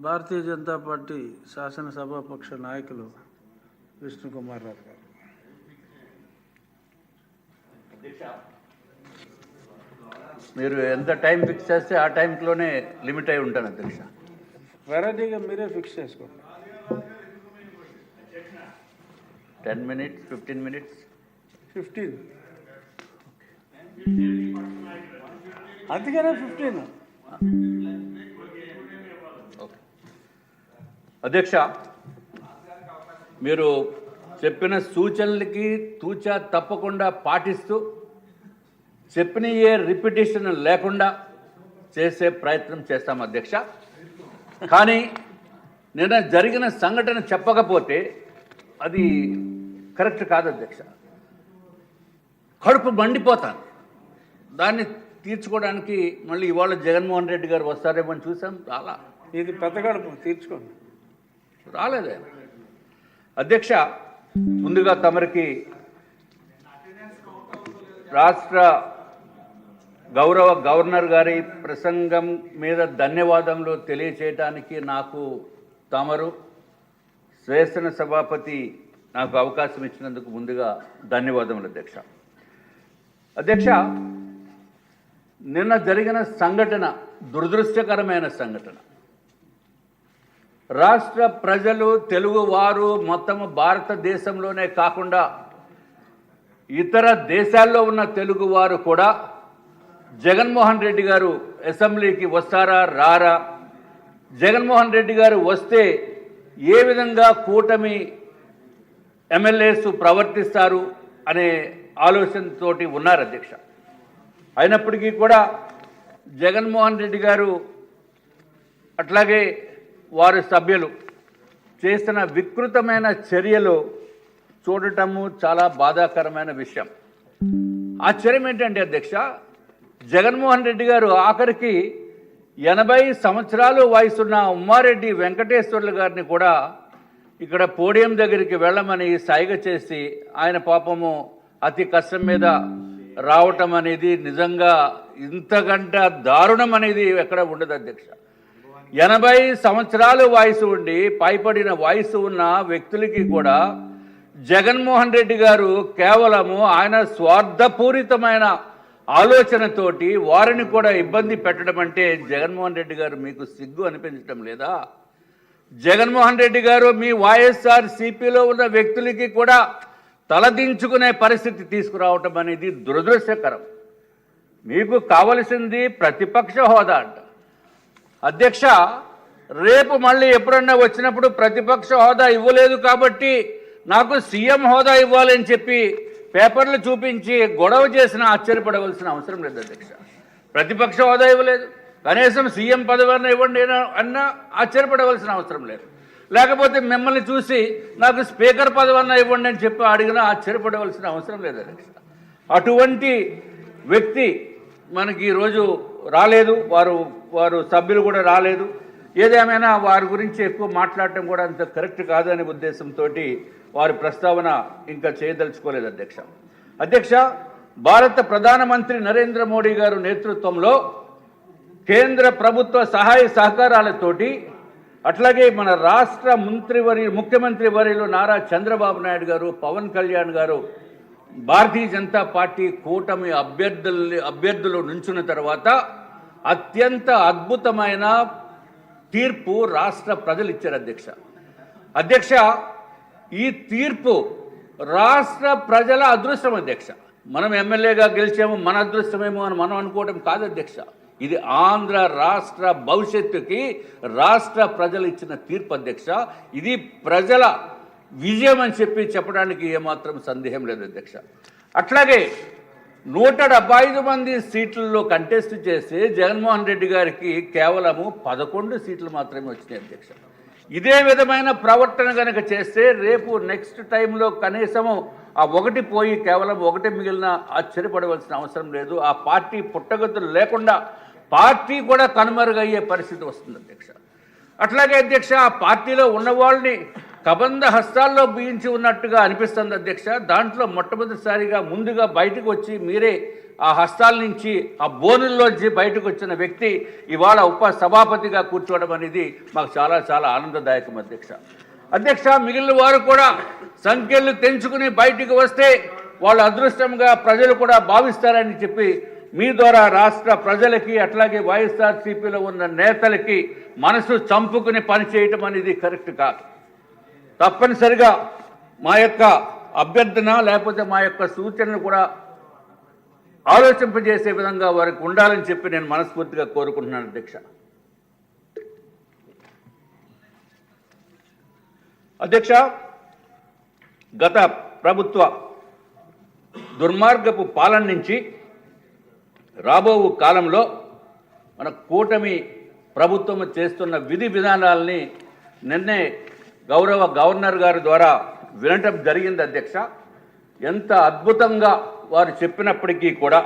Bharatiya Janata party శాసనసభాపక్ష నాయకులు విష్ణుకుమార్ రావు గారు. మీరు ఎంత టైం ఫిక్స్ చేస్తే ఆ టైంలోనే లిమిట్ అయి ఉంటాను అధ్యక్ష. వెరైటీగా మీరే ఫిక్స్ చేసుకోండి. 10 minutes, 15 minutes, 15 అందుకనే 15. ఓకే అధ్యక్ష, మీరు చెప్పిన సూచనలకి తూచా తప్పకుండా పాటిస్తూ చెప్పిన ఏ రిపిటేషన్ లేకుండా చేసే ప్రయత్నం చేస్తాం అధ్యక్ష. కానీ నిన్న జరిగిన సంఘటన చెప్పకపోతే అది కరెక్ట్ కాదు అధ్యక్ష. కడుపు మండిపోతాను. దాన్ని తీర్చుకోవడానికి మళ్ళీ ఇవాళ జగన్మోహన్ రెడ్డి గారు వస్తారేమో అని చూసాం. ఇది పెద్ద కడుపు తీర్చుకోండి. రాలేదు ఆయన. అధ్యక్ష, ముందుగా తమరికి రాష్ట్ర గౌరవ గవర్నర్ గారి ప్రసంగం మీద ధన్యవాదములు తెలియచేయడానికి నాకు తమరు శాసన సభాపతి నాకు అవకాశం ఇచ్చినందుకు ముందుగా ధన్యవాదములు అధ్యక్ష. అధ్యక్ష, నిన్న జరిగిన సంఘటన దురదృష్టకరమైన సంఘటన. రాష్ట్ర ప్రజలు, తెలుగువారు మొత్తం భారతదేశంలోనే కాకుండా ఇతర దేశాల్లో ఉన్న తెలుగువారు కూడా జగన్మోహన్ రెడ్డి గారు అసెంబ్లీకి వస్తారా రారా, జగన్మోహన్ రెడ్డి గారు వస్తే ఏ విధంగా కూటమి ఎమ్మెల్యేస్ ప్రవర్తిస్తారు అనే ఆలోచనతోటి ఉన్నారు అధ్యక్ష. అయినప్పటికీ కూడా జగన్మోహన్ రెడ్డి గారు అట్లాగే వారి సభ్యులు చేసిన వికృతమైన చర్యలు చూడటము చాలా బాధాకరమైన విషయం. ఆశ్చర్యం ఏంటంటే అధ్యక్ష, జగన్మోహన్ రెడ్డి గారు ఆఖరికి 80 సంవత్సరాలు వయసున్న ఉమ్మారెడ్డి వెంకటేశ్వర్లు గారిని కూడా ఇక్కడ పోడియం దగ్గరికి వెళ్ళమని సైగ చేసి ఆయన పాపము అతి కష్టం మీద రావటం అనేది నిజంగా ఇంతకంటే దారుణం అనేది ఎక్కడ ఉండదు అధ్యక్ష. 80 సంవత్సరాలు వయసు ఉండి పైపడిన వయసు ఉన్న వ్యక్తులకి కూడా జగన్మోహన్ రెడ్డి గారు కేవలము ఆయన స్వార్థపూరితమైన ఆలోచనతోటి వారిని కూడా ఇబ్బంది పెట్టడం అంటే జగన్మోహన్ రెడ్డి గారు మీకు సిగ్గు అనిపించడం లేదా? జగన్మోహన్ రెడ్డి గారు మీ వైఎస్ఆర్ సిపిలో ఉన్న వ్యక్తులకి కూడా తలదించుకునే పరిస్థితి తీసుకురావటం అనేది దురదృష్టకరం. మీకు కావలసింది ప్రతిపక్ష హోదా అంట అధ్యక్ష. రేపు మళ్ళీ ఎప్పుడన్నా వచ్చినప్పుడు ప్రతిపక్ష హోదా ఇవ్వలేదు కాబట్టి నాకు సీఎం హోదా ఇవ్వాలని చెప్పి పేపర్లు చూపించి గొడవ చేసిన ఆశ్చర్యపడవలసిన అవసరం లేదు అధ్యక్ష. ప్రతిపక్ష హోదా ఇవ్వలేదు, కనీసం సీఎం పదవి ఇవ్వండి అన్నా ఆశ్చర్యపడవలసిన అవసరం లేదు. లేకపోతే మిమ్మల్ని చూసి నాకు స్పీకర్ పదవి ఇవ్వండి అని చెప్పి అడిగినా ఆశ్చర్యపడవలసిన అవసరం లేదు అధ్యక్ష. అటువంటి వ్యక్తి మనకి ఈరోజు రాలేదు, వారు సభ్యులు కూడా రాలేదు. ఏదేమైనా వారి గురించి ఎక్కువ మాట్లాడటం కూడా అంత కరెక్ట్ కాదనే ఉద్దేశంతో వారి ప్రస్తావన ఇంకా చేయదలుచుకోలేదు అధ్యక్ష. అధ్యక్ష, భారత ప్రధానమంత్రి నరేంద్ర మోడీ గారు నేతృత్వంలో కేంద్ర ప్రభుత్వ సహాయ సహకారాలతోటి అట్లాగే మన రాష్ట్ర ముఖ్యమంత్రి వర్యులు నారా చంద్రబాబు నాయుడు గారు, పవన్ కళ్యాణ్ గారు భారతీయ జనతా పార్టీ కూటమి అభ్యర్థులు నుంచున్న తర్వాత అత్యంత అద్భుతమైన తీర్పు రాష్ట్ర ప్రజలు ఇచ్చారు అధ్యక్ష. అధ్యక్ష, ఈ తీర్పు రాష్ట్ర ప్రజల అదృష్టం అధ్యక్ష. మనం ఎమ్మెల్యేగా గెలిచాము, మన అదృష్టమేమో అని మనం అనుకోవడం కాదు అధ్యక్ష. ఇది ఆంధ్ర రాష్ట్ర భవిష్యత్తుకి రాష్ట్ర ప్రజలు ఇచ్చిన తీర్పు అధ్యక్ష. ఇది ప్రజల విజయం అని చెప్పడానికి ఏమాత్రం సందేహం లేదు అధ్యక్ష. అట్లాగే 175 మంది సీట్లలో కంటెస్ట్ చేసి జగన్మోహన్ రెడ్డి గారికి కేవలము 11 సీట్లు మాత్రమే వచ్చినాయి అధ్యక్ష. ఇదే విధమైన ప్రవర్తన కనుక చేస్తే రేపు నెక్స్ట్ టైంలో కనీసము ఆ ఒకటి పోయి కేవలం ఒకటి మిగిలిన ఆశ్చర్యపడవలసిన అవసరం లేదు. ఆ పార్టీ పుట్టగతులు లేకుండా పార్టీ కూడా కనుమరుగయ్యే పరిస్థితి వస్తుంది అధ్యక్ష. అట్లాగే అధ్యక్ష, ఆ పార్టీలో ఉన్న వాళ్ళని కబంధ హస్తాల్లో బిగించి ఉన్నట్టుగా అనిపిస్తుంది అధ్యక్ష. దాంట్లో మొట్టమొదటిసారిగా ముందుగా బయటకు వచ్చి మీరే ఆ హస్తాల నుంచి ఆ బోనుల్లోంచి బయటకు వచ్చిన వ్యక్తి ఇవాళ ఉపసభాపతిగా కూర్చోవడం అనేది మాకు చాలా చాలా ఆనందదాయకం అధ్యక్ష. మిగిలిన వారు కూడా సంఖ్యలు తెంచుకుని బయటికి వస్తే వాళ్ళ అదృష్టంగా ప్రజలు కూడా భావిస్తారని చెప్పి మీ ద్వారా రాష్ట్ర ప్రజలకి అట్లాగే వైఎస్ఆర్సీపీలో ఉన్న నేతలకి మనసు చంపుకుని పనిచేయటం అనేది కరెక్ట్ కాదు. తప్పనిసరిగా మా యొక్క అభ్యర్థన లేకపోతే మా యొక్క సూచనలు కూడా ఆలోచింపజేసే విధంగా వారికి ఉండాలని చెప్పి నేను మనస్ఫూర్తిగా కోరుకుంటున్నాను అధ్యక్ష. గత ప్రభుత్వ దుర్మార్గపు పాలన నుంచి రాబో కాలంలో మన కూటమి ప్రభుత్వం చేస్తున్న విధి విధానాలని నిన్నే గౌరవ గవర్నర్ గారి ద్వారా వినటం జరిగింది అధ్యక్ష. ఎంత అద్భుతంగా వారు చెప్పినప్పటికీ కూడా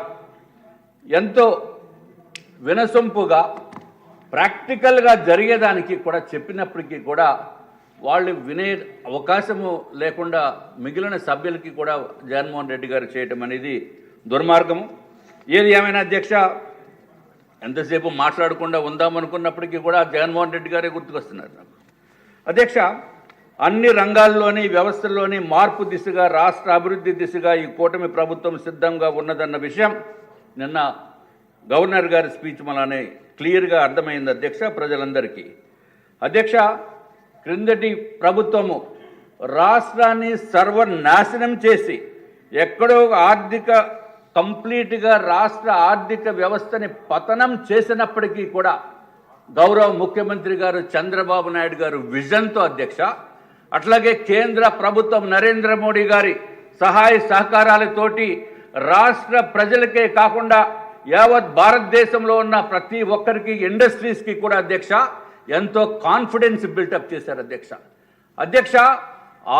ఎంతో వినసొంపుగా ప్రాక్టికల్గా జరిగేదానికి కూడా చెప్పినప్పటికీ కూడా వాళ్ళు వినే అవకాశము లేకుండా మిగిలిన సభ్యులకి కూడా జగన్మోహన్ రెడ్డి గారు చేయటం అనేది దుర్మార్గము. ఏది ఏమైనా అధ్యక్ష, ఎంతసేపు మాట్లాడకుండా ఉందామనుకున్నప్పటికీ కూడా జగన్మోహన్ రెడ్డి గారే గుర్తుకొస్తున్నారు నాకు అధ్యక్ష. అన్ని రంగాల్లోని వ్యవస్థల్లోని మార్పు దిశగా రాష్ట్ర అభివృద్ధి దిశగా ఈ కూటమి ప్రభుత్వం సిద్ధంగా ఉన్నదన్న విషయం నిన్న గవర్నర్ గారి స్పీచ్ వల్లనే క్లియర్గా అర్థమైంది అధ్యక్ష ప్రజలందరికీ. అధ్యక్ష, క్రిందటి ప్రభుత్వము రాష్ట్రాన్ని సర్వనాశనం చేసి ఎక్కడో కంప్లీట్గా రాష్ట్ర ఆర్థిక వ్యవస్థని పతనం చేసినప్పటికీ కూడా గౌరవ ముఖ్యమంత్రి గారు చంద్రబాబు నాయుడు గారు విజన్తో అధ్యక్ష, అట్లాగే కేంద్ర ప్రభుత్వం నరేంద్ర మోడీ గారి సహాయ సహకారాలతోటి రాష్ట్ర ప్రజలకే కాకుండా యావత్ భారతదేశంలో ఉన్న ప్రతి ఒక్కరికి ఇండస్ట్రీస్కి కూడా అధ్యక్ష ఎంతో కాన్ఫిడెన్స్ బిల్టప్ చేశారు అధ్యక్ష.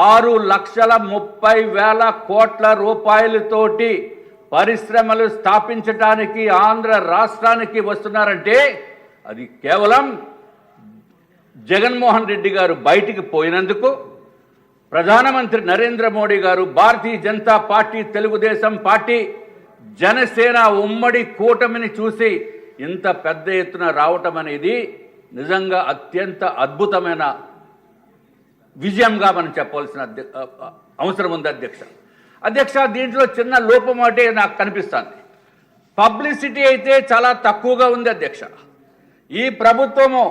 6,30,000 కోట్ల రూపాయలతోటి పరిశ్రమలు స్థాపించడానికి ఆంధ్ర రాష్ట్రానికి వస్తున్నారంటే అది కేవలం జగన్మోహన్ రెడ్డి గారు బయటికి పోయినందుకు, ప్రధానమంత్రి నరేంద్ర మోడీ గారు, భారతీయ జనతా పార్టీ, తెలుగుదేశం పార్టీ, జనసేన ఉమ్మడి కూటమిని చూసి ఇంత పెద్ద ఎత్తున రావటం అనేది నిజంగా అత్యంత అద్భుతమైన విజయంగా మనం చెప్పవలసిన అవసరం ఉంది అధ్యక్ష. దీంట్లో చిన్న లోపం అంటే నాకు కనిపిస్తుంది. పబ్లిసిటీ అయితే చాలా తక్కువగా ఉంది అధ్యక్ష. ఈ ప్రభుత్వము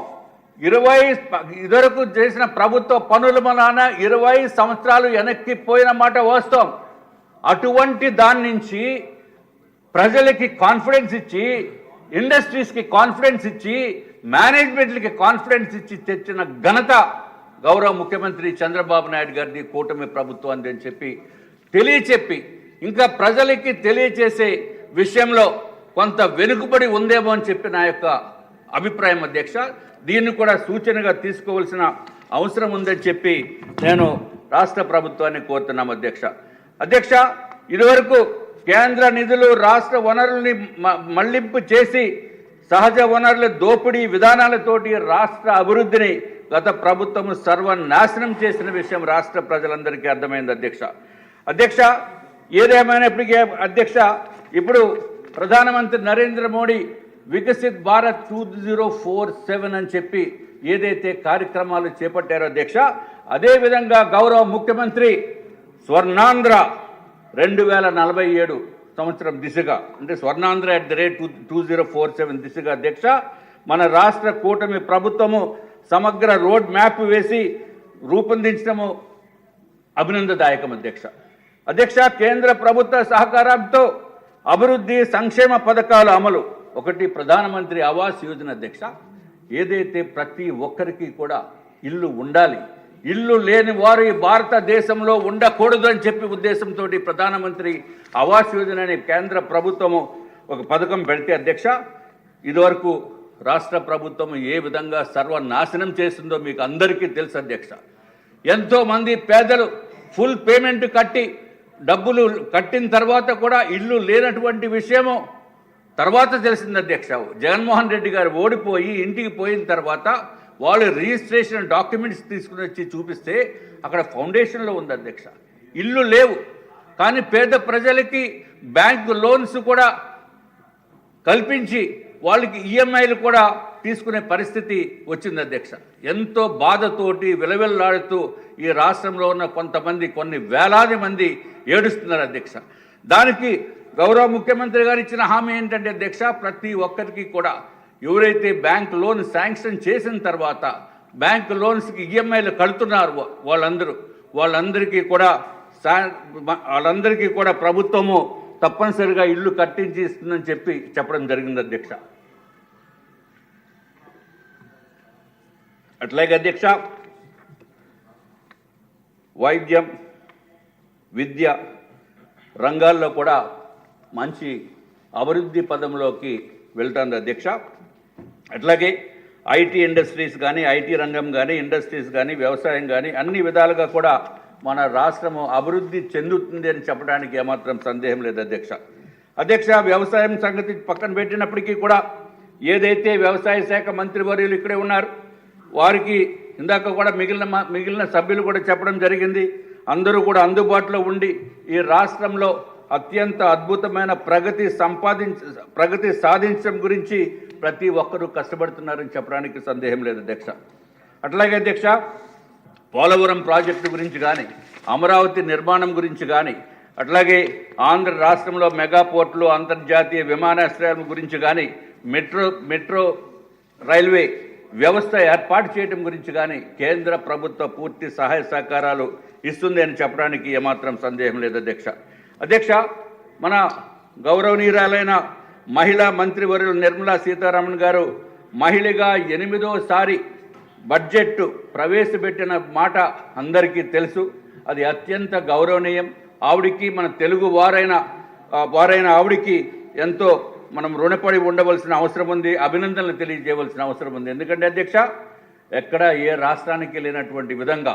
ఇదివరకు చేసిన ప్రభుత్వ పనుల వలన 20 సంవత్సరాలు వెనక్కి పోయిన మాట వాస్తవం. అటువంటి దాని నుంచి ప్రజలకి కాన్ఫిడెన్స్ ఇచ్చి, ఇండస్ట్రీస్కి కాన్ఫిడెన్స్ ఇచ్చి, మేనేజ్మెంట్లకి కాన్ఫిడెన్స్ ఇచ్చి తెచ్చిన ఘనత గౌరవ ముఖ్యమంత్రి చంద్రబాబు నాయుడు గారిది, కూటమి ప్రభుత్వం అని చెప్పి తెలియచెప్పి ఇంకా ప్రజలకి తెలియచేసే విషయంలో కొంత వెనుకబడి ఉందేమో అని చెప్పి నా యొక్క అభిప్రాయం అధ్యక్ష. దీన్ని కూడా సూచనగా తీసుకోవాల్సిన అవసరం ఉందని చెప్పి నేను రాష్ట్ర ప్రభుత్వాన్ని కోరుతున్నాం అధ్యక్ష. ఇదివరకు కేంద్ర నిధులు రాష్ట్ర వనరుల్ని మళ్లింపు చేసి సహజ వనరుల దోపిడీ విధానాలతోటి రాష్ట్ర అభివృద్ధిని గత ప్రభుత్వం సర్వనాశనం చేసిన విషయం రాష్ట్ర ప్రజలందరికీ అర్థమైంది అధ్యక్ష. ఏదేమైనప్పటికీ అధ్యక్ష, ఇప్పుడు ప్రధానమంత్రి నరేంద్ర మోడీ వికసిత్ భారత్ 2047 అని చెప్పి ఏదైతే కార్యక్రమాలు చేపట్టారో అధ్యక్ష, అదేవిధంగా గౌరవ ముఖ్యమంత్రి స్వర్ణాంధ్ర 2047 సంవత్సరం దిశగా, అంటే స్వర్ణాంధ్ర @2047 దిశగా అధ్యక్ష మన రాష్ట్ర కూటమి ప్రభుత్వము సమగ్ర రోడ్ మ్యాప్ వేసి రూపొందించడము అభినందదాయకం అధ్యక్ష. కేంద్ర ప్రభుత్వ సహకారంతో అభివృద్ధి సంక్షేమ పథకాల అమలు. ఒకటి ప్రధానమంత్రి ఆవాస్ యోజన అధ్యక్ష, ఏదైతే ప్రతి ఒక్కరికి కూడా ఇల్లు ఉండాలి, ఇల్లు లేని వారు ఈ భారతదేశంలో ఉండకూడదు అని చెప్పి ఉద్దేశంతో ప్రధానమంత్రి ఆవాస్ యోజన అనే కేంద్ర ప్రభుత్వము ఒక పథకం పెడితే అధ్యక్ష, ఇదివరకు రాష్ట్ర ప్రభుత్వం ఏ విధంగా సర్వనాశనం చేస్తుందో మీకు అందరికీ తెలుసు అధ్యక్ష. ఎంతోమంది పేదలు ఫుల్ పేమెంట్ కట్టి డబ్బులు కట్టిన తర్వాత కూడా ఇల్లు లేనటువంటి విషయము తర్వాత తెలిసింది అధ్యక్ష. జగన్మోహన్ రెడ్డి గారు ఓడిపోయి ఇంటికి పోయిన తర్వాత వాళ్ళు రిజిస్ట్రేషన్ డాక్యుమెంట్స్ తీసుకుని వచ్చి చూపిస్తే అక్కడ ఫౌండేషన్లో ఉంది అధ్యక్ష, ఇల్లు లేవు. కానీ పేద ప్రజలకి బ్యాంకు లోన్స్ కూడా కల్పించి వాళ్ళకి ఈఎంఐలు కూడా తీసుకునే పరిస్థితి వచ్చింది అధ్యక్ష. ఎంతో బాధతోటి విలవిల్లాడుతూ ఈ రాష్ట్రంలో ఉన్న కొంతమంది కొన్ని వేలాది మంది ఏడుస్తున్నారు అధ్యక్ష. దానికి గౌరవ ముఖ్యమంత్రి గారు ఇచ్చిన హామీ ఏంటంటే అధ్యక్ష, ప్రతి ఒక్కరికి కూడా ఎవరైతే బ్యాంక్ లోన్ శాంక్షన్ చేసిన తర్వాత బ్యాంక్ లోన్స్కి ఈఎంఐలు కడుతున్నారు వాళ్ళందరికీ కూడా ప్రభుత్వము తప్పనిసరిగా ఇల్లు కట్టించి ఇస్తుందని చెప్పడం జరిగింది అధ్యక్ష. అట్లాగే అధ్యక్ష, వైద్యం, విద్య రంగాల్లో కూడా మంచి అభివృద్ధి పదంలోకి వెళ్తుంది అధ్యక్ష. అట్లాగే ఐటీ ఇండస్ట్రీస్ కానీ, ఐటీ రంగం కానీ, ఇండస్ట్రీస్ కానీ, వ్యవసాయం కానీ అన్ని విధాలుగా కూడా మన రాష్ట్రము అభివృద్ధి చెందుతుంది అని చెప్పడానికి ఏమాత్రం సందేహం లేదు అధ్యక్ష. వ్యవసాయం సంగతి పక్కన పెట్టినప్పటికీ కూడా ఏదైతే వ్యవసాయ శాఖ మంత్రివర్యులు ఇక్కడే ఉన్నారు, వారికి ఇందాక కూడా మిగిలిన సభ్యులు కూడా చెప్పడం జరిగింది. అందరూ కూడా అందుబాటులో ఉండి ఈ రాష్ట్రంలో అత్యంత అద్భుతమైన ప్రగతి సాధించడం గురించి ప్రతి ఒక్కరూ కష్టపడుతున్నారని చెప్పడానికి సందేహం లేదు అధ్యక్ష. అట్లాగే అధ్యక్ష, పోలవరం ప్రాజెక్టు గురించి కానీ, అమరావతి నిర్మాణం గురించి కానీ, అట్లాగే ఆంధ్ర రాష్ట్రంలో మెగా పోర్టులు, అంతర్జాతీయ విమానాశ్రయాల గురించి కానీ, మెట్రో రైల్వే వ్యవస్థ ఏర్పాటు చేయడం గురించి కానీ కేంద్ర ప్రభుత్వ పూర్తి సహాయ సహకారాలు ఇస్తుంది అని చెప్పడానికి ఏమాత్రం సందేహం లేదు అధ్యక్ష. మన గౌరవనీయురాలైన మహిళా మంత్రివర్యులు నిర్మలా సీతారామన్ గారు మహిళగా 8వసారి బడ్జెట్ ప్రవేశపెట్టిన మాట అందరికీ తెలుసు. అది అత్యంత గౌరవనీయం. ఆవిడికి మన తెలుగు వారైన ఆవిడికి ఎంతో మనం రుణపడి ఉండవలసిన అవసరం ఉంది, అభినందనలు తెలియజేయవలసిన అవసరం ఉంది. ఎందుకంటే అధ్యక్ష, ఎక్కడ ఏ రాష్ట్రానికి వెళ్ళినటువంటి విధంగా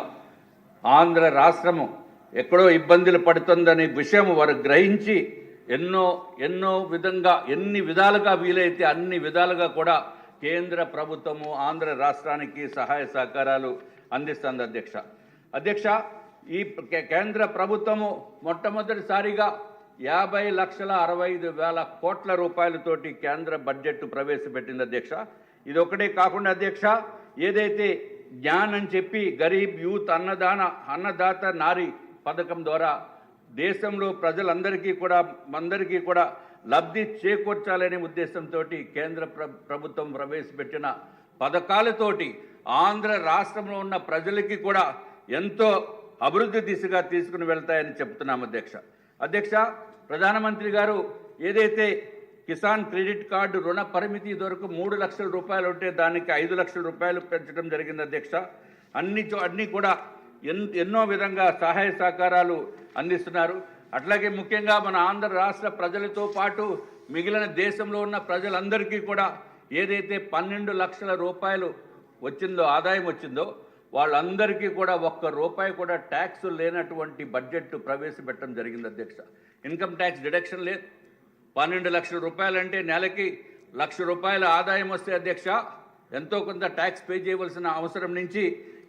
ఆంధ్ర రాష్ట్రము ఎక్కడో ఇబ్బందులు పడుతుందనే విషయం వారు గ్రహించి ఎన్ని విధాలుగా వీలైతే అన్ని విధాలుగా కూడా కేంద్ర ప్రభుత్వము ఆంధ్ర రాష్ట్రానికి సహాయ సహకారాలు అందిస్తుంది అధ్యక్ష. ఈ కేంద్ర ప్రభుత్వము మొట్టమొదటిసారిగా 50,65,000 కోట్ల రూపాయలతోటి కేంద్ర బడ్జెట్ ప్రవేశపెట్టింది అధ్యక్ష. ఇది ఒకటే కాకుండా అధ్యక్ష, ఏదైతే జ్ఞాన్ అని చెప్పి గరీబ్ యూత్ అన్నదాత నారీ పథకం ద్వారా దేశంలో ప్రజలందరికీ కూడా లబ్ధి చేకూర్చాలనే ఉద్దేశంతో కేంద్ర ప్రభుత్వం ప్రవేశపెట్టిన పథకాలతోటి ఆంధ్ర రాష్ట్రంలో ఉన్న ప్రజలకి కూడా ఎంతో అభివృద్ధి దిశగా తీసుకుని వెళ్తాయని చెప్తున్నాం అధ్యక్ష. ప్రధానమంత్రి గారు ఏదైతే కిసాన్ క్రెడిట్ కార్డు రుణ పరిమితి వరకు 3 లక్షల రూపాయలు ఉంటే దానికి 5 లక్షల రూపాయలు పెంచడం జరిగింది అధ్యక్ష. అన్నీ కూడా ఎన్నో విధంగా సహాయ సహకారాలు అందిస్తున్నారు. అట్లాగే ముఖ్యంగా మన ఆంధ్ర రాష్ట్ర ప్రజలతో పాటు మిగిలిన దేశంలో ఉన్న ప్రజలందరికీ కూడా ఏదైతే 12 లక్షల రూపాయలు ఆదాయం వచ్చిందో వాళ్ళందరికీ కూడా ₹1 కూడా ట్యాక్స్ లేనటువంటి బడ్జెట్ ప్రవేశపెట్టడం జరిగింది అధ్యక్ష. ఇన్కమ్ ట్యాక్స్ డిడక్షన్ లేదు. 12 లక్షల రూపాయలు అంటే నెలకి ₹1,00,000 ఆదాయం వస్తే అధ్యక్ష ఎంతో కొంత ట్యాక్స్ పే చేయవలసిన అవసరం నుంచి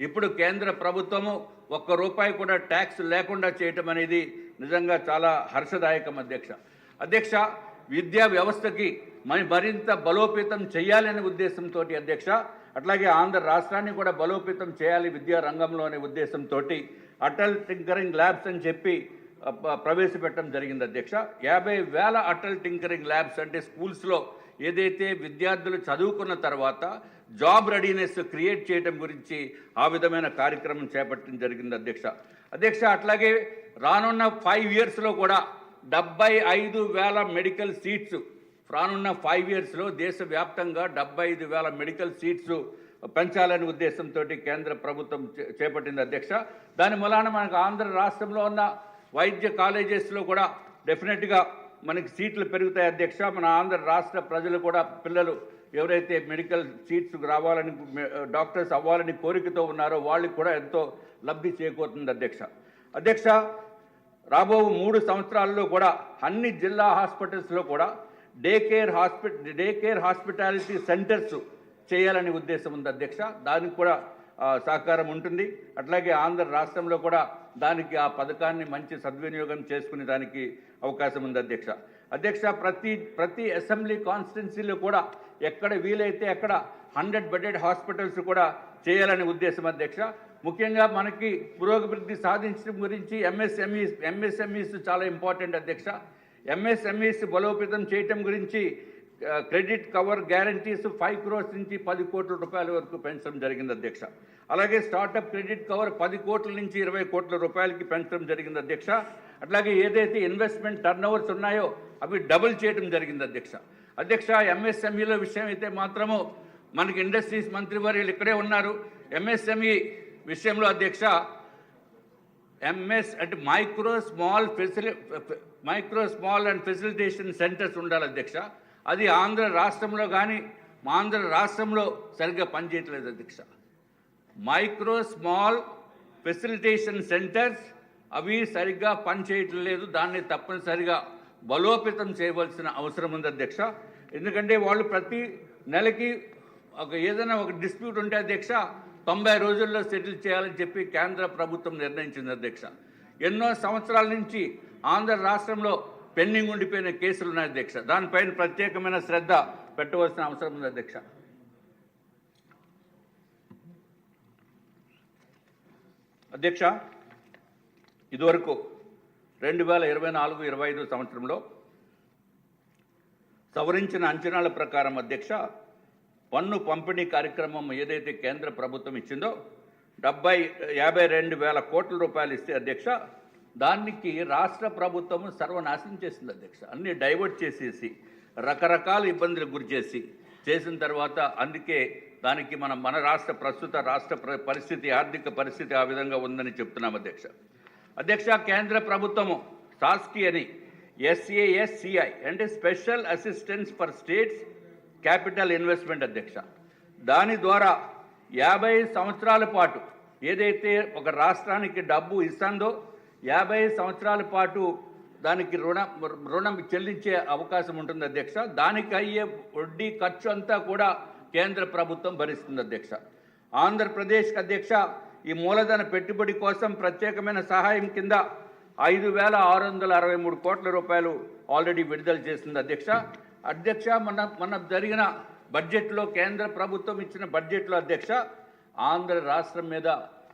ఇప్పుడు కేంద్ర ప్రభుత్వము ₹1 కూడా ట్యాక్స్ లేకుండా చేయటం అనేది నిజంగా చాలా హర్షదాయకం అధ్యక్ష. విద్యా వ్యవస్థకి మరింత బలోపేతం చేయాలనే ఉద్దేశంతో అధ్యక్ష, అట్లాగే ఆంధ్ర రాష్ట్రాన్ని కూడా బలోపేతం చేయాలి విద్యా రంగంలో అనే ఉద్దేశంతో అటల్ టింకరింగ్ ల్యాబ్స్ అని చెప్పి ప్రవేశపెట్టడం జరిగింది అధ్యక్ష. 50,000 అటల్ టింకరింగ్ ల్యాబ్స్ అంటే స్కూల్స్లో ఏదైతే విద్యార్థులు చదువుకున్న తర్వాత జాబ్ రెడీనెస్ క్రియేట్ చేయడం గురించి ఆ విధమైన కార్యక్రమం చేపట్టడం జరిగింది అధ్యక్ష. అట్లాగే రానున్న 5 ఇయర్స్లో కూడా 75,000 మెడికల్ సీట్స్ రానున్న 5 ఇయర్స్లో దేశవ్యాప్తంగా 75,000 మెడికల్ సీట్స్ పెంచాలనే ఉద్దేశంతో కేంద్ర ప్రభుత్వం చేపట్టింది అధ్యక్ష. దాని మూలాన మనకు ఆంధ్ర రాష్ట్రంలో ఉన్న వైద్య కాలేజెస్లో కూడా డెఫినెట్గా మనకి సీట్లు పెరుగుతాయి అధ్యక్ష. మన ఆంధ్ర రాష్ట్ర ప్రజలు కూడా పిల్లలు ఎవరైతే మెడికల్ సీట్స్ రావాలని డాక్టర్స్ అవ్వాలని కోరికతో ఉన్నారో వాళ్ళకి కూడా ఎంతో లబ్ధి చేకూరుతుంది అధ్యక్ష. రాబో 3 సంవత్సరాల్లో కూడా అన్ని జిల్లా హాస్పిటల్స్లో కూడా డే కేర్ హాస్పిటాలిటీ సెంటర్స్ చేయాలనే ఉద్దేశం ఉంది అధ్యక్ష. దానికి కూడా సహకారం ఉంటుంది. అట్లాగే ఆంధ్ర రాష్ట్రంలో కూడా దానికి ఆ పథకాన్ని మంచి సద్వినియోగం చేసుకునే దానికి అవకాశం ఉంది అధ్యక్ష ప్రతి అసెంబ్లీ కాన్స్టిట్యున్సీలో కూడా ఎక్కడ వీలైతే అక్కడ 100 బెడెడ్ హాస్పిటల్స్ కూడా చేయాలనే ఉద్దేశం అధ్యక్ష. ముఖ్యంగా మనకి పురోగతి సాధించడం గురించి ఎంఎస్ఎంఈస్ చాలా ఇంపార్టెంట్ అధ్యక్ష. ఎంఎస్ఎంఈస్ బలోపేతం చేయటం గురించి క్రెడిట్ కవర్ గ్యారంటీస్ 5 crores నుంచి 10 కోట్ల రూపాయల వరకు పెంచడం జరిగింది అధ్యక్ష. అలాగే స్టార్టప్ క్రెడిట్ కవర్ 10 కోట్ల నుంచి 20 కోట్ల రూపాయలకి పెంచడం జరిగింది అధ్యక్ష. అట్లాగే ఏదైతే ఇన్వెస్ట్మెంట్ టర్న్ ఓవర్స్ ఉన్నాయో అవి డబుల్ చేయడం జరిగింది అధ్యక్ష. అధ్యక్ష ఎంఎస్ఎంఈల విషయం అయితే మాత్రము మనకి ఇండస్ట్రీస్ మంత్రివర్యులు ఇక్కడే ఉన్నారు. ఎంఎస్ఎంఈ విషయంలో అధ్యక్ష ఎంఎస్ అంటే micro small and facilitation centres ఉండాలి అధ్యక్ష. అది ఆంధ్ర రాష్ట్రంలో కానీ మా ఆంధ్ర రాష్ట్రంలో సరిగ్గా పనిచేయట్లేదు అధ్యక్ష. మైక్రో స్మాల్ ఫెసిలిటేషన్ సెంటర్స్ అవి సరిగ్గా పనిచేయటం లేదు. దాన్ని తప్పనిసరిగా బలోపేతం చేయవలసిన అవసరం ఉంది అధ్యక్ష. ఎందుకంటే వాళ్ళు ప్రతి నెలకి ఏదైనా ఒక డిస్ప్యూట్ ఉంటే అధ్యక్ష 90 రోజుల్లో సెటిల్ చేయాలని చెప్పి కేంద్ర ప్రభుత్వం నిర్ణయించింది అధ్యక్ష. ఎన్నో సంవత్సరాల నుంచి ఆంధ్ర రాష్ట్రంలో పెండింగ్ ఉండిపోయిన కేసులు ఉన్నాయి అధ్యక్ష. దానిపైన ప్రత్యేకమైన శ్రద్ధ పెట్టవలసిన అవసరం ఉంది అధ్యక్ష. అధ్యక్ష ఇదివరకు 2024-25 సంవత్సరంలో సవరించిన అంచనాల ప్రకారం అధ్యక్ష పన్ను పంపిణీ కార్యక్రమం ఏదైతే కేంద్ర ప్రభుత్వం ఇచ్చిందో 52,000 కోట్ల రూపాయలు ఇస్తే అధ్యక్ష దానికి రాష్ట్ర ప్రభుత్వం సర్వనాశనం చేసింది అధ్యక్ష. అన్ని డైవర్ట్ చేసేసి రకరకాల ఇబ్బందులకు గురి చేసిన తర్వాత అందుకే దానికి మన ప్రస్తుత రాష్ట్ర పరిస్థితి ఆర్థిక పరిస్థితి ఆ విధంగా ఉందని చెప్తున్నాం అధ్యక్ష. అధ్యక్ష కేంద్ర ప్రభుత్వము సాస్కి అని SASCI అంటే special assistance for states capital investment అధ్యక్ష. దాని ద్వారా 50 సంవత్సరాల పాటు ఏదైతే ఒక రాష్ట్రానికి డబ్బు ఇస్తుందో 50 సంవత్సరాల పాటు దానికి రుణం చెల్లించే అవకాశం ఉంటుంది అధ్యక్ష. దానికి అయ్యే వడ్డీ ఖర్చు అంతా కూడా కేంద్ర ప్రభుత్వం భరిస్తుంది అధ్యక్ష. ఆంధ్రప్రదేశ్కి అధ్యక్ష ఈ మూలధన పెట్టుబడి కోసం ప్రత్యేకమైన సహాయం కింద 5,663 కోట్ల రూపాయలు ఆల్రెడీ విడుదల చేసింది అధ్యక్ష. మన జరిగిన బడ్జెట్లో కేంద్ర ప్రభుత్వం ఇచ్చిన బడ్జెట్లో అధ్యక్ష ఆంధ్ర రాష్ట్రం మీద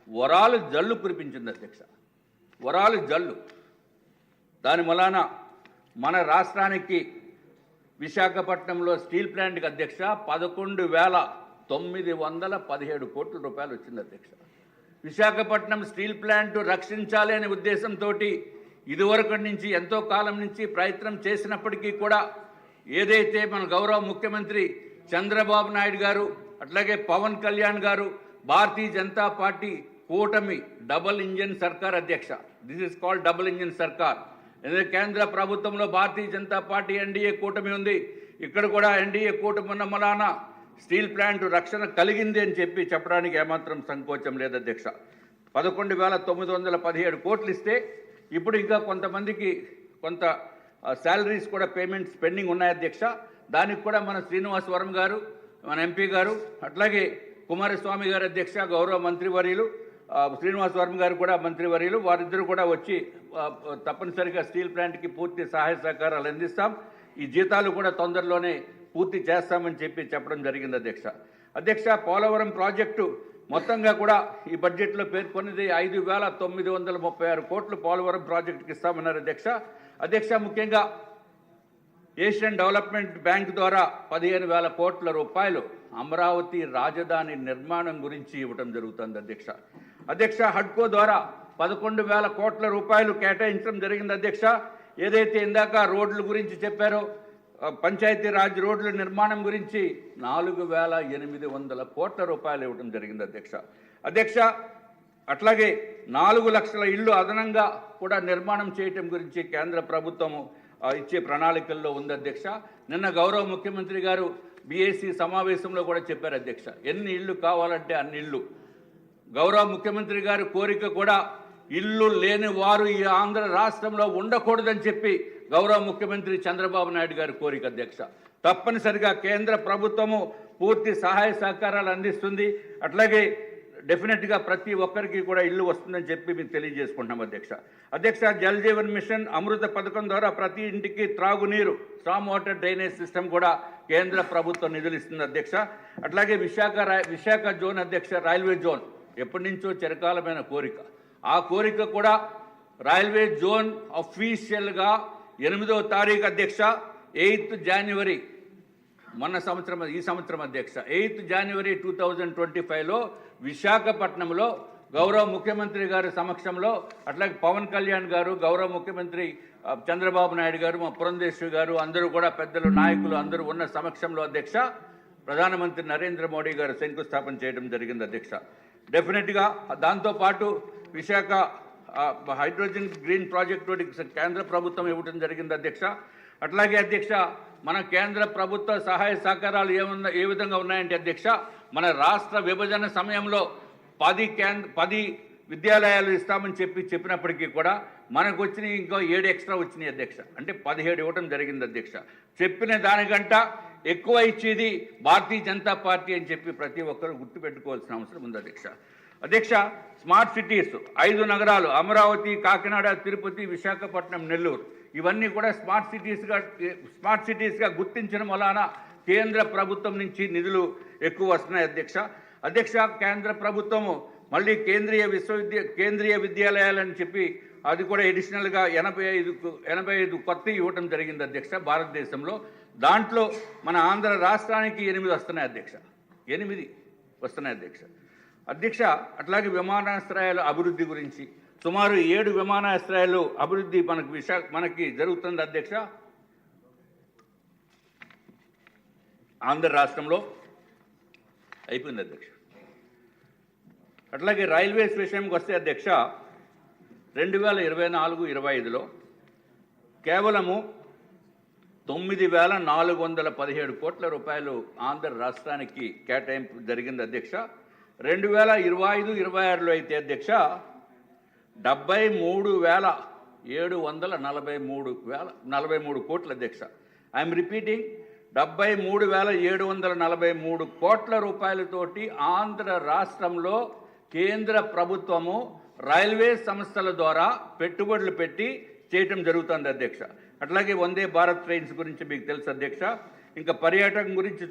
వరాలు జల్లు కురిపించింది అధ్యక్ష. వరాలు జల్లు. దాని వలన మన రాష్ట్రానికి విశాఖపట్నంలో స్టీల్ ప్లాంట్కి అధ్యక్ష 11,917 కోట్ల రూపాయలు వచ్చింది అధ్యక్ష. విశాఖపట్నం స్టీల్ ప్లాంట్ రక్షించాలి అనే ఉద్దేశంతో ఇదివరకు నుంచి ఎంతో కాలం నుంచి ప్రయత్నం చేసినప్పటికీ కూడా ఏదైతే మన గౌరవ ముఖ్యమంత్రి చంద్రబాబు నాయుడు గారు అట్లాగే పవన్ కళ్యాణ్ గారు భారతీయ జనతా పార్టీ కూటమి డబుల్ ఇంజిన్ సర్కార్ అధ్యక్ష. This is called double engine సర్కార్. ఎందుకంటే కేంద్ర ప్రభుత్వంలో భారతీయ జనతా పార్టీ ఎన్డీఏ కూటమి ఉంది. ఇక్కడ కూడా ఎన్డీఏ కూటమి ఉన్న మలానా స్టీల్ ప్లాంట్ రక్షణ కలిగింది అని చెప్పడానికి ఏమాత్రం సంకోచం లేదు అధ్యక్ష. 11,917 కోట్లు ఇస్తే ఇప్పుడు ఇంకా కొంతమందికి కొంత శాలరీస్ కూడా పేమెంట్స్ పెండింగ్ ఉన్నాయి అధ్యక్ష. దానికి కూడా మన శ్రీనివాస్ వరం గారు మన ఎంపీ గారు అట్లాగే కుమారస్వామి గారు అధ్యక్ష గౌరవ మంత్రివర్యులు శ్రీనివాస్ వర్మ గారు కూడా మంత్రివర్యులు వారిద్దరు కూడా వచ్చి తప్పనిసరిగా స్టీల్ ప్లాంట్కి పూర్తి సహాయ సహకారాలు అందిస్తాం. ఈ జీతాలు కూడా తొందరలోనే పూర్తి చేస్తామని చెప్పడం జరిగింది అధ్యక్ష. అధ్యక్ష పోలవరం ప్రాజెక్టు మొత్తంగా కూడా ఈ బడ్జెట్లో పేర్కొన్నది 5,936 కోట్లు పోలవరం ప్రాజెక్టుకి ఇస్తామన్నారు అధ్యక్ష. అధ్యక్ష ముఖ్యంగా ఏషియన్ డెవలప్మెంట్ బ్యాంక్ ద్వారా 15,000 కోట్ల రూపాయలు అమరావతి రాజధాని నిర్మాణం గురించి ఇవ్వడం జరుగుతుంది అధ్యక్ష. అధ్యక్ష హడ్కో ద్వారా 11,000 కోట్ల రూపాయలు కేటాయించడం జరిగింది అధ్యక్ష. ఏదైతే ఇందాక రోడ్ల గురించి చెప్పారో పంచాయతీరాజ్ రోడ్ల నిర్మాణం గురించి 4,800 కోట్ల రూపాయలు ఇవ్వడం జరిగింది అధ్యక్ష. అధ్యక్ష అట్లాగే 4 లక్షల ఇళ్ళు అదనంగా కూడా నిర్మాణం చేయటం గురించి కేంద్ర ప్రభుత్వము ఇచ్చే ప్రణాళికల్లో ఉంది అధ్యక్ష. నిన్న గౌరవ ముఖ్యమంత్రి గారు BAC సమావేశంలో కూడా చెప్పారు అధ్యక్ష. ఎన్ని ఇళ్ళు కావాలంటే అన్ని ఇళ్ళు. గౌరవ ముఖ్యమంత్రి గారి కోరిక కూడా ఇల్లు లేని వారు ఈ ఆంధ్ర రాష్ట్రంలో ఉండకూడదని చెప్పి గౌరవ ముఖ్యమంత్రి చంద్రబాబు నాయుడు గారి కోరిక అధ్యక్ష. తప్పనిసరిగా కేంద్ర ప్రభుత్వము పూర్తి సహాయ సహకారాలు అందిస్తుంది. అట్లాగే డెఫినెట్గా ప్రతి ఒక్కరికి కూడా ఇల్లు వస్తుందని చెప్పి మీకు తెలియజేసుకుంటున్నాం అధ్యక్ష. జల్ జీవన్ మిషన్ అమృత పథకం ద్వారా ప్రతి ఇంటికి త్రాగునీరు, స్టామ్ వాటర్ డ్రైనేజ్ సిస్టమ్ కూడా కేంద్ర ప్రభుత్వం నిధులు ఇస్తుంది అధ్యక్ష. అట్లాగే విశాఖ జోన్ అధ్యక్ష, రైల్వే జోన్ ఎప్పటి నుంచో చిరకాలమైన కోరిక. ఆ కోరిక కూడా రైల్వే జోన్ అఫీషియల్గా 8వ తారీఖు అధ్యక్ష, 8th January ఈ సంవత్సరం అధ్యక్ష, 8th January 2025లో విశాఖపట్నంలో గౌరవ ముఖ్యమంత్రి గారి సమక్షంలో, అట్లాగే పవన్ కళ్యాణ్ గారు, గౌరవ ముఖ్యమంత్రి చంద్రబాబు నాయుడు గారు, మా పురంధేశ్వరి గారు, అందరూ కూడా పెద్దలు, నాయకులు అందరూ ఉన్న సమక్షంలో అధ్యక్ష, ప్రధానమంత్రి నరేంద్ర మోడీ గారు శంకుస్థాపన చేయడం జరిగింది అధ్యక్ష. డెఫినెట్గా దాంతోపాటు విశాఖ హైడ్రోజన్ గ్రీన్ ప్రాజెక్ట్ కేంద్ర ప్రభుత్వం ఇవ్వడం జరిగింది అధ్యక్ష. అట్లాగే అధ్యక్ష, మన కేంద్ర ప్రభుత్వ సహాయ సహకారాలు ఏ విధంగా ఉన్నాయంటే అధ్యక్ష, మన రాష్ట్ర విభజన సమయంలో 10 విద్యాలయాలు ఇస్తామని చెప్పినప్పటికీ కూడా మనకు వచ్చినాయి ఇంకో 7 ఎక్స్ట్రా వచ్చినాయి అధ్యక్ష. అంటే 17 ఇవ్వడం జరిగింది అధ్యక్ష. చెప్పిన దానికంట ఎక్కువ ఇచ్చేది భారతీయ జనతా పార్టీ అని చెప్పి ప్రతి ఒక్కరూ గుర్తుపెట్టుకోవాల్సిన అవసరం ఉంది అధ్యక్ష. స్మార్ట్ సిటీస్ 5 నగరాలు, అమరావతి, కాకినాడ, తిరుపతి, విశాఖపట్నం, నెల్లూరు, ఇవన్నీ కూడా స్మార్ట్ సిటీస్గా గుర్తించడం వలన కేంద్ర ప్రభుత్వం నుంచి నిధులు ఎక్కువ వస్తున్నాయి అధ్యక్ష. కేంద్ర ప్రభుత్వము మళ్ళీ కేంద్రీయ విద్యాలయాలని చెప్పి అది కూడా అడిషనల్గా 85 కొత్త ఇవ్వటం జరిగింది అధ్యక్ష భారతదేశంలో. దాంట్లో మన ఆంధ్ర రాష్ట్రానికి 8 వస్తున్నాయి అధ్యక్ష. 8 వస్తున్నాయి అధ్యక్ష. అట్లాగే విమానాశ్రయాల అభివృద్ధి గురించి సుమారు 7 విమానాశ్రయాలు అభివృద్ధి మనకి జరుగుతుంది అధ్యక్ష ఆంధ్ర రాష్ట్రంలో. అయిపోయింది అధ్యక్ష. అట్లాగే రైల్వేస్ విషయంకి వస్తే అధ్యక్ష, 2024-25లో కేవలము 9,417 కోట్ల రూపాయలు ఆంధ్ర రాష్ట్రానికి కేటాయింపు జరిగింది అధ్యక్ష. 2025-26లో అయితే అధ్యక్ష 73,743 కోట్ల అధ్యక్ష. ఐఎమ్ రిపీటింగ్, 73,743 కోట్ల రూపాయలతోటి ఆంధ్ర రాష్ట్రంలో కేంద్ర ప్రభుత్వము రైల్వే సంస్థల ద్వారా పెట్టుబడులు పెట్టి చేయటం జరుగుతుంది అధ్యక్ష. అట్లాగే వందే భారత్ ట్రైన్స్ గురించి మీకు తెలుసు అధ్యక్ష. ఇంకా పర్యాటకం గురించి